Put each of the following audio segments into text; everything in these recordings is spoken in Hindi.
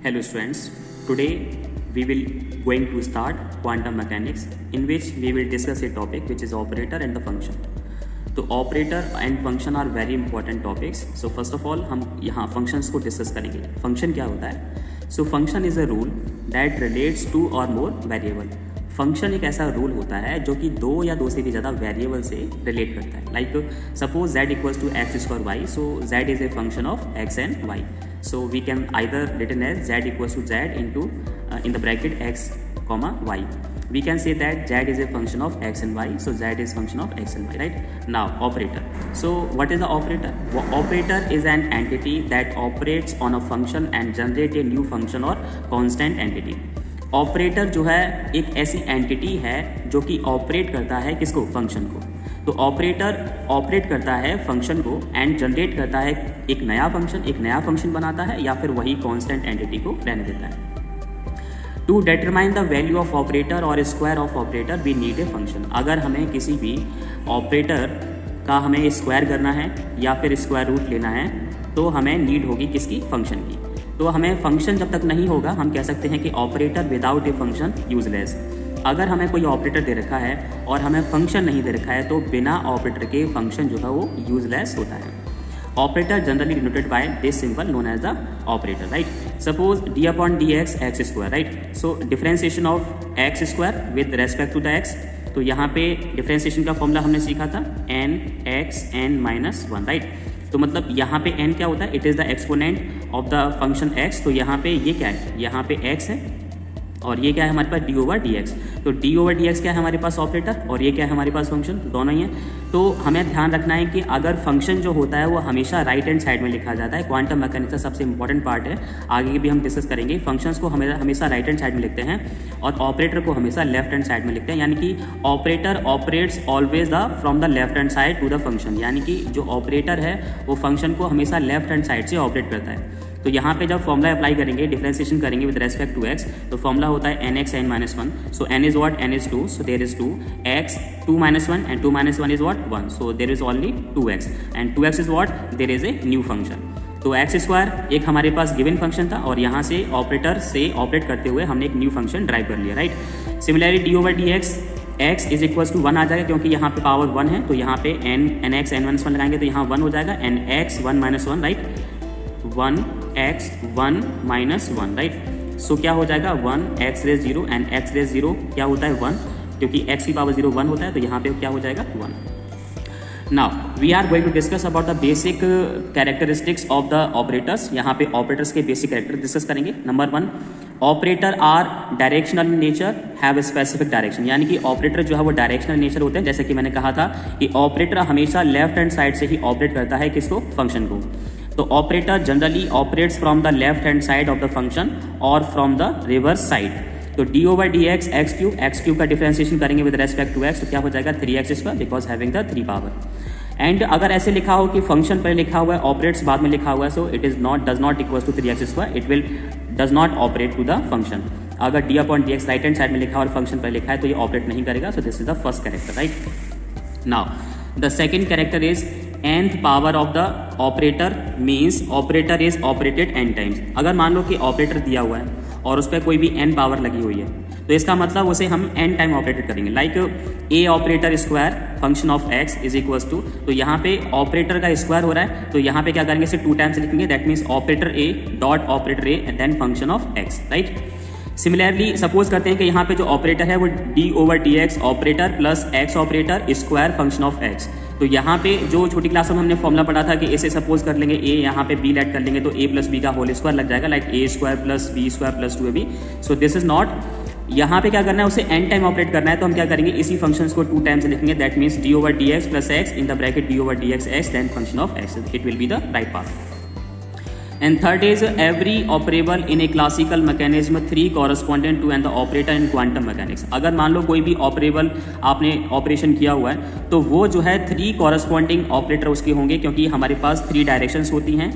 Hello students, today we will going to start quantum mechanics in which we will discuss a topic which is operator and the function. तो operator and function are very important topics. So first of all हम यहाँ functions को discuss करेंगे. Function क्या होता है? So function is a rule that relates two or more variable. Function एक ऐसा रूल होता है जो कि दो या दो से भी ज़्यादा वेरिएबल से रिलेट करता है. Like suppose z equals to x square y, so z is a function of x and y. So we can either written as z equals to z into in the bracket x comma y. We can say that z is a function of x and y, so z is function of x and y, right? Now operator. So what is the operator? Operator is an entity that operates on a function and generate a new function or constant entity. Operator जो है एक ऐसी एंटिटी है जो कि ऑपरेट करता है किसको? फंक्शन को. तो ऑपरेटर ऑपरेट करता है फंक्शन को एंड जनरेट करता है एक नया फंक्शन बनाता है या फिर वही कांस्टेंट एंटिटी को रहने देता है. To determine the value of operator और square of operator we need a function. अगर हमें किसी भी ऑपरेटर का हमें स्क्वायर करना है या फिर स्क्वायर रूट लेना है तो हमें नीड होगी किसकी? फंक्शन की. तो हमें फंक्शन जब तक नहीं होगा हम कह सकते हैं कि operator without a function useless. अगर हमें कोई ऑपरेटर दे रखा है और हमें फंक्शन नहीं दे रखा है तो बिना ऑपरेटर के फंक्शन जो है वो यूजलेस होता है. Operator generally denoted by this symbol known as the operator, right? Suppose d upon d x x square, right? So differentiation of x square with respect to the x. तो यहाँ पे डिफरेंशिएशन का फॉर्मूला हमने सीखा था n x n minus one, right? तो मतलब यहाँ पे n क्या होता है? It is the exponent of the function x. तो यहाँ पे ये क्या है? यहाँ पे x है और ये क्या है हमारे पास? d over d x. तो d ओवर डी एक्स क्या है हमारे पास? ऑपरेटर. और ये क्या है हमारे पास? फंक्शन. दोनों ही है. तो हमें ध्यान रखना है कि अगर फंक्शन जो होता है वो हमेशा राइट हैंड साइड में लिखा जाता है. क्वांटम मैकेनिक्स का सबसे इंपॉर्टेंट पार्ट है, आगे भी हम डिस्कस करेंगे. फंक्शंस को हमेशा राइट हैंड साइड में लिखते हैं और ऑपरेटर को हमेशा लेफ्ट हैंड साइड में लिखते हैं. यानी कि operator operates always the from the left hand side to the function. यानी कि जो ऑपरेटर है वो फंक्शन को हमेशा लेफ्ट हैंड साइड से ऑपरेट करता है. तो यहाँ पे जब फॉर्मूला अप्लाई करेंगे, डिफरेंशिएशन करेंगे विद रेस्पेक्ट टू x, तो फॉर्मूला होता है n x n minus one. So n is what? N is two, so there is two x two minus one and to minus one is what? One. So there is only two x and two x is what? There is a new function. तो एक्स स्क्वायर एक हमारे पास गिवन फंक्शन था और यहाँ से ऑपरेटर से ऑपरेट करते हुए हमने एक न्यू फंक्शन ड्राइव कर लिया, right? Similarly d over d x x is equals to one आ जाएगा क्योंकि यहाँ पे पावर वन है. तो यहाँ पे n x n minus one लगाएंगे तो यहाँ वन हो जाएगा n x one minus one, right? One x one minus one, right? So क्या हो जाएगा? One x raise zero and x raise zero क्या होता है? वन, क्योंकि x की पावर जीरो वन होता है. तो यहाँ पे क्या हो जाएगा? One. Now we are going to discuss about the basic characteristics of the operators. यहाँ पे ऑपरेटर्स के बेसिक कैरेक्टर डिस्कस करेंगे. Number one, operator are directional in nature, have specific direction. यानी कि ऑपरेटर जो है वो डायरेक्शनल नेचर होते हैं. जैसे कि मैंने कहा था कि ऑपरेटर हमेशा लेफ्ट हैंड साइड से ही ऑपरेट करता है किसको? फंक्शन को. तो operator generally operates from the left hand side of the function और फ्रॉम द रिवर्स साइड. तो D over d x x cube का डिफरेंशिएशन करेंगे विद रेस्पेक्ट टू एक्स तो क्या हो जाएगा? Three x square because having the three power. And अगर ऐसे लिखा हो कि फंक्शन पर लिखा हुआ है, ऑपरेट्स बाद में लिखा हुआ है, so it is not does not equal to three x square, it will does not operate to the function. अगर d upon d x right hand side में लिखा और फंक्शन पर लिखा है तो ये ऑपरेट नहीं करेगा. सो this is the first character, right? Now the second character is nth power of the operator means operator is operated n times. अगर मान लो कि ऑपरेटर दिया हुआ है और उस पर कोई भी n पावर लगी हुई है तो इसका मतलब उसे हम n टाइम ऑपरेटेड करेंगे. Like a operator square function of x is equals to, तो यहाँ पे ऑपरेटर का स्क्वायर हो रहा है तो यहाँ पे क्या करेंगे? इसे टू टाइम्स लिखेंगे. That means operator a dot operator a and then function of x, right? Similarly suppose करते हैं कि यहाँ पे जो ऑपरेटर है वो d over d x operator plus x operator square function of x. तो यहाँ पे जो छोटी क्लास में हमने फॉर्मूला पढ़ा था कि इसे सपोज कर लेंगे a, यहाँ पे b ऐड कर लेंगे तो a प्लस बी का होल स्क्वायर लग जाएगा. Like a square plus b square plus two a b. So this is not, यहाँ पे क्या करना है? उसे n टाइम ऑपरेट करना है. तो हम क्या करेंगे? इसी फंक्शंस को टू टाइम्स लिखेंगे. That means d over d x plus x in the bracket d over d x x then function of x. It will be the right part. And third is every operable in a classical mechanism three corresponding to and the operator in quantum mechanics. अगर मान लो कोई भी ऑपरेबल आपने ऑपरेशन किया हुआ है तो वो जो है थ्री कॉरस्पॉन्डिंग ऑपरेटर उसके होंगे क्योंकि हमारे पास थ्री डायरेक्शंस होती हैं.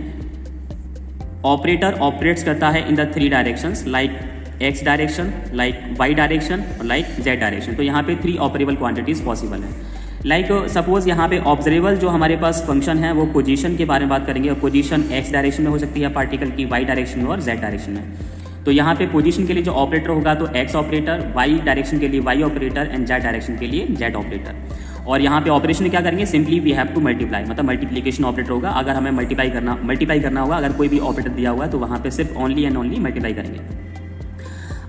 ऑपरेटर ऑपरेट्स करता है in the three directions like x direction, like y direction और लाइक z डायरेक्शन. तो यहाँ पे थ्री ऑपरेबल क्वांटिटीज पॉसिबल है. लाइक सपोज यहाँ पे ऑब्जर्वेबल जो हमारे पास फंक्शन है वो पोजीशन के बारे में बात करेंगे, और पोजीशन एक्स डायरेक्शन में हो सकती है पार्टिकल की, वाई डायरेक्शन में और जेड डायरेक्शन में। तो यहाँ पे पोजीशन के लिए जो ऑपरेटर होगा तो एक्स ऑपरेटर, वाई डायरेक्शन के लिए y operator and z direction के लिए जेड ऑपरेटर। और यहाँ पे ऑपरेशन क्या करेंगे, simply we have to multiply, मतलब मल्टीप्लिकेशन ऑपरेटर होगा। अगर हमें मल्टीप्लाई करना होगा, अगर कोई भी ऑपरेटर दिया हुआ है तो वहाँ पे सिर्फ ओनली एंड ओनली मल्टीप्लाई करेंगे।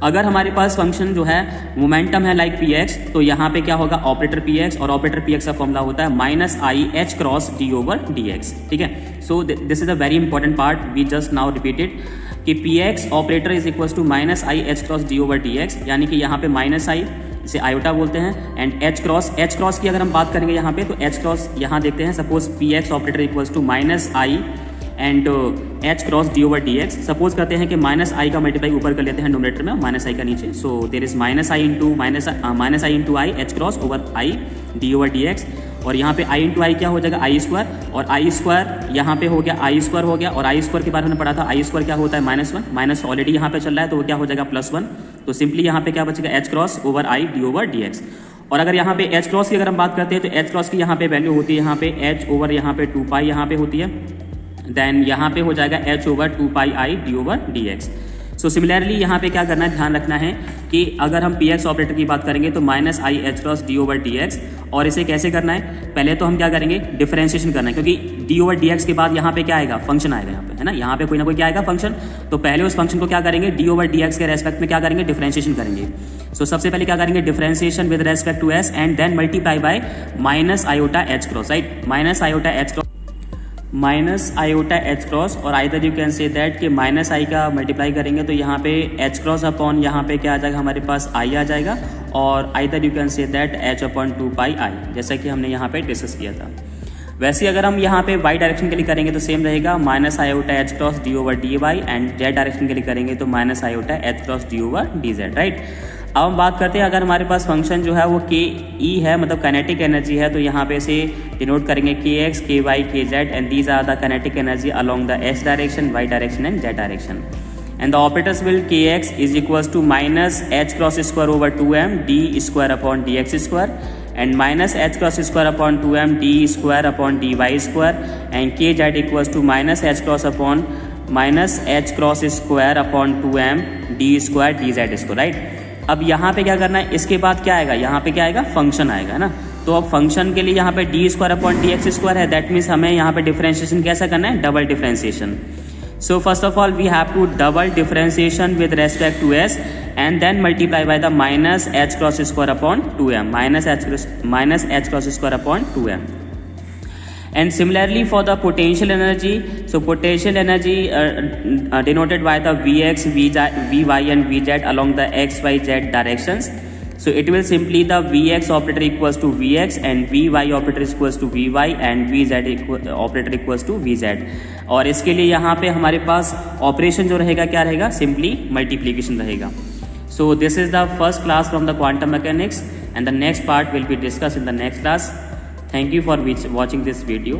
अगर हमारे पास फंक्शन जो है मोमेंटम है लाइक पी एक्स, तो यहाँ पे क्या होगा, ऑपरेटर पी एक्स, और ऑपरेटर पी एक्स का फॉर्मूला होता है minus i h cross d over d x. ठीक है, so this is a very important part, we just now repeated कि p x operator is equal to minus i h cross d over d x, यानी कि यहाँ पे माइनस आई इसे आयोटा बोलते हैं, एंड एच क्रॉस की अगर हम बात करेंगे यहाँ पे, तो एच क्रॉस यहाँ देखते हैं, suppose p x operator equal to minus i and h cross d over d x. Suppose करते हैं कि माइनस आई का मल्टीप्लाई ऊपर कर लेते हैं नोमिनेटर में, माइनस आई का नीचे, so there is minus i into i h cross over i d over d x. और यहाँ पे आई इंटू आई क्या हो जाएगा, आई स्क्वायर, और आई स्क्वायर यहाँ पे हो गया आई स्क्वायर हो गया, और आई स्क्वायर के बारे में पढ़ा था, आई स्क्वायर क्या होता है माइनस वन, माइनस ऑलरेडी यहाँ पे चल रहा है तो वो क्या हो जाएगा प्लस वन। तो सिंपली यहाँ पे क्या बचेगा, H cross over i d over d x. और अगर यहाँ पे एच क्रॉस की अगर हम बात करते हैं तो एच क्रॉस की यहाँ पे वैल्यू होती है यहाँ पे एच ओवर यहाँ पे 2 पाई यहाँ पे होती है, देन यहाँ पे हो जाएगा एच ओवर 2 पाई आई d over d x. So similarly यहाँ पे क्या करना है, ध्यान रखना है कि अगर हम पी एक्स ऑपरेटर की बात करेंगे तो minus i h cross d over d x, और इसे कैसे करना है, पहले तो हम क्या करेंगे, डिफरेंशिएशन करना है, क्योंकि डी ओवर डी एक्स के बाद यहाँ पे क्या आएगा, फंक्शन आएगा यहाँ पे, है ना, यहाँ पे कोई ना कोई क्या आएगा, फंक्शन। तो पहले उस फंक्शन को क्या करेंगे, डी ओवर डी एक्स के रेस्पेक्ट में क्या करेंगे, डिफरेंशिएशन करेंगे। सो सबसे पहले क्या करेंगे, differentiation with respect to s and then multiply by minus iota h cross, right, minus iota h cross, और either you can say that कि माइनस आई का मल्टीप्लाई करेंगे तो यहाँ पे एच क्रॉस अपॉन यहाँ पे क्या आ जाएगा, हमारे पास आई आ जाएगा, और either you can say that H upon 2 पाई आई, जैसा कि हमने यहाँ पे डिस्कस किया था। वैसे अगर हम यहाँ पे वाई डायरेक्शन के लिए करेंगे तो सेम रहेगा, minus iota h cross d over d y, and z direction के लिए करेंगे तो minus iota h cross d over d z, right. अब हम बात करते हैं, अगर हमारे पास फंक्शन जो है वो के ई है, मतलब काइनेटिक एनर्जी है, तो यहाँ पे से डिनोट करेंगे के x, k y, k z, and these are the kinetic energy along the x direction, y direction and z direction. And the operators will k x is equals to minus h cross square over 2m d square upon d x square, and minus h cross square upon 2m d square upon d y square, and k z equals to minus h cross upon minus h cross square upon 2m d square D Z square, right. अब यहाँ पे क्या करना है, इसके बाद क्या आएगा, यहाँ पे क्या आएगा, फंक्शन आएगा, है ना। तो अब फंक्शन के लिए यहाँ पे d square upon d x square है, दैट मीन्स हमें यहाँ पे डिफरेंशिएशन कैसा करना है, double differentiation. So first of all we have to double differentiation with respect to s and then multiply by the minus h cross square upon 2m, minus h cross square upon 2m। And similarly for the potential energy, so potential energy denoted by the Vx, Vy and Vz along the x, y, z directions. So it will simply the Vx operator equals to Vx and Vy operator equals to Vy and Vz operator equals to Vz. और इसके लिए यहाँ पे हमारे पास ऑपरेशन जो रहेगा क्या रहेगा, सिंपली मल्टीप्लीकेशन रहेगा। So this is the first class from the quantum mechanics and the next part will be discussed in the next class. Thank you for watching this video.